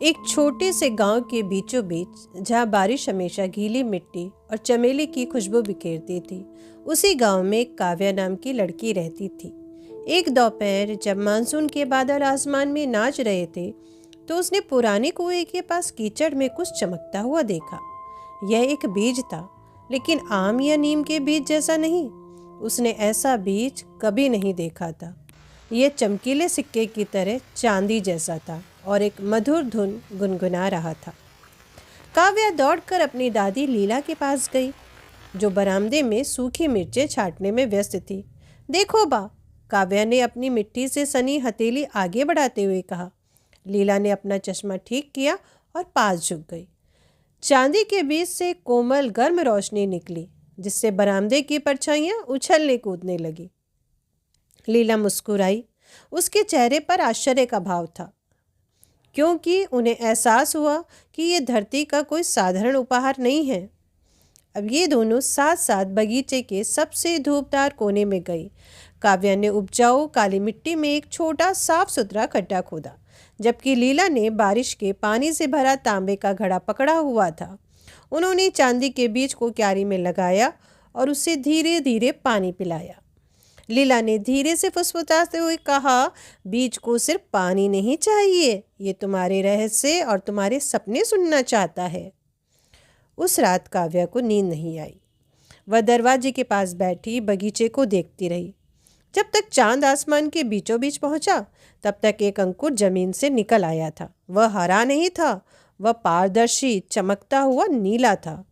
एक छोटे से गांव के बीचों बीच जहाँ बारिश हमेशा गीली मिट्टी और चमेली की खुशबू बिखेरती थी, उसी गांव में एक काव्या नाम की लड़की रहती थी। एक दोपहर जब मानसून के बादल आसमान में नाच रहे थे, तो उसने पुराने कुएं के पास कीचड़ में कुछ चमकता हुआ देखा। यह एक बीज था, लेकिन आम या नीम के बीज जैसा नहीं। उसने ऐसा बीज कभी नहीं देखा था। यह चमकीले सिक्के की तरह चांदी जैसा था और एक मधुर धुन गुनगुना रहा था। काव्या दौड़कर अपनी दादी लीला के पास गई, जो बरामदे में सूखी मिर्चें छांटने में व्यस्त थी। देखो बा, काव्या ने अपनी मिट्टी से सनी हथेली आगे बढ़ाते हुए कहा। लीला ने अपना चश्मा ठीक किया और पास झुक गई। चांदी के बीच से कोमल गर्म रोशनी निकली, जिससे बरामदे की परछाइयां उछलने कूदने लगी। लीला मुस्कुराई। उसके चेहरे पर आश्चर्य का भाव था, क्योंकि उन्हें एहसास हुआ कि ये धरती का कोई साधारण उपहार नहीं है। अब ये दोनों साथ साथ बगीचे के सबसे धूपदार कोने में गई। काव्या ने उपजाऊ काली मिट्टी में एक छोटा साफ सुथरा खड्डा खोदा, जबकि लीला ने बारिश के पानी से भरा तांबे का घड़ा पकड़ा हुआ था। उन्होंने चांदी के बीज को क्यारी में लगाया और उसे धीरे धीरे पानी पिलाया। लीला ने धीरे से फुसफुसाते हुए कहा, बीज को सिर्फ पानी नहीं चाहिए, ये तुम्हारे रहस्य और तुम्हारे सपने सुनना चाहता है। उस रात काव्या को नींद नहीं आई। वह दरवाजे के पास बैठी बगीचे को देखती रही। जब तक चांद आसमान के बीचों बीच पहुंचा, तब तक एक अंकुर जमीन से निकल आया था। वह हरा नहीं था, वह पारदर्शी चमकता हुआ नीला था।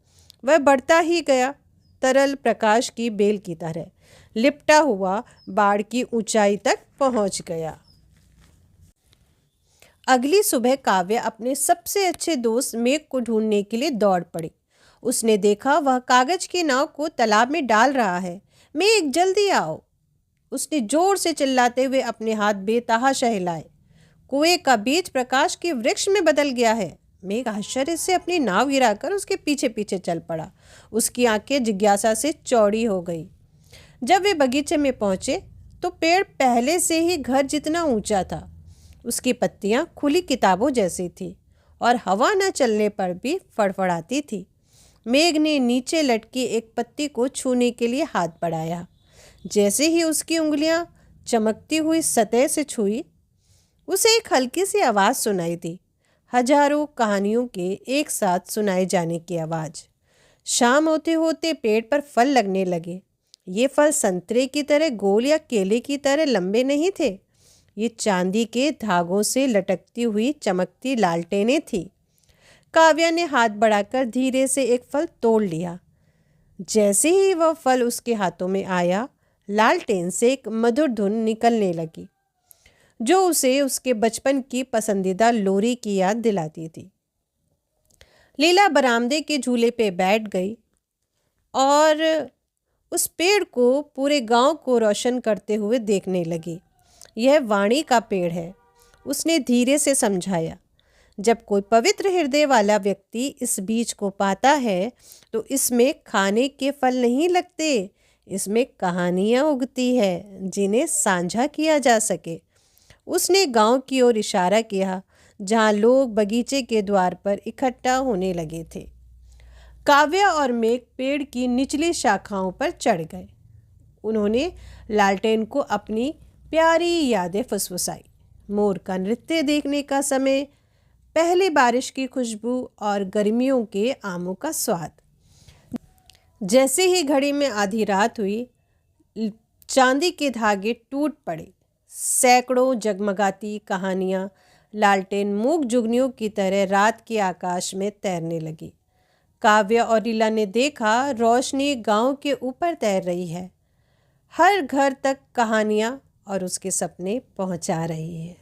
वह बढ़ता ही गया, तरल प्रकाश की बेल की तरह लिपटा हुआ बाड़ की ऊंचाई तक पहुंच गया। अगली सुबह काव्या अपने सबसे अच्छे दोस्त मेघ को ढूंढने के लिए दौड़ पड़ी। उसने देखा वह कागज की नाव को तालाब में डाल रहा है। मेघ, जल्दी आओ! उसने जोर से चिल्लाते हुए अपने हाथ बेतहाशा हिलाए। कुएं का बीज प्रकाश के वृक्ष में बदल गया है। मेघ आश्चर्य से अपनी नाव गिराकर उसके पीछे पीछे चल पड़ा। उसकी आंखें जिज्ञासा से चौड़ी हो गई। जब वे बगीचे में पहुंचे, तो पेड़ पहले से ही घर जितना ऊंचा था। उसकी पत्तियां खुली किताबों जैसी थी और हवा न चलने पर भी फड़फड़ाती थी। मेघ ने नीचे लटकी एक पत्ती को छूने के लिए हाथ बढ़ाया। जैसे ही उसकी उंगलियां चमकती हुई सतह से छुई, उसे एक हल्की सी आवाज़ सुनाई दी। हजारों कहानियों के एक साथ सुनाए जाने की आवाज़। शाम होते होते पेड़ पर फल लगने लगे। ये फल संतरे की तरह गोल या केले की तरह लंबे नहीं थे। ये चांदी के धागों से लटकती हुई चमकती लालटेनें थी। काव्या ने हाथ बढ़ाकर धीरे से एक फल तोड़ लिया। जैसे ही वह फल उसके हाथों में आया, लालटेन से एक मधुर धुन निकलने लगी, जो उसे उसके बचपन की पसंदीदा लोरी की याद दिलाती थी। लीला बरामदे के झूले पे बैठ गई और उस पेड़ को पूरे गांव को रोशन करते हुए देखने लगी। यह वाणी का पेड़ है, उसने धीरे से समझाया। जब कोई पवित्र हृदय वाला व्यक्ति इस बीज को पाता है, तो इसमें खाने के फल नहीं लगते, इसमें कहानियाँ उगती है जिन्हें साझा किया जा सके। उसने गांव की ओर इशारा किया, जहां लोग बगीचे के द्वार पर इकट्ठा होने लगे थे। काव्या और मेघ पेड़ की निचली शाखाओं पर चढ़ गए। उन्होंने लालटेन को अपनी प्यारी यादें फुसफुसाई। मोर का नृत्य देखने का समय, पहली बारिश की खुशबू और गर्मियों के आमों का स्वाद। जैसे ही घड़ी में आधी रात हुई, चांदी के धागे टूट पड़े। सैकड़ों जगमगाती कहानियाँ लालटेन मूक जुगनियों की तरह रात के आकाश में तैरने लगी। काव्या और लीला ने देखा, रोशनी गांव के ऊपर तैर रही है, हर घर तक कहानियाँ और उसके सपने पहुंचा रही है।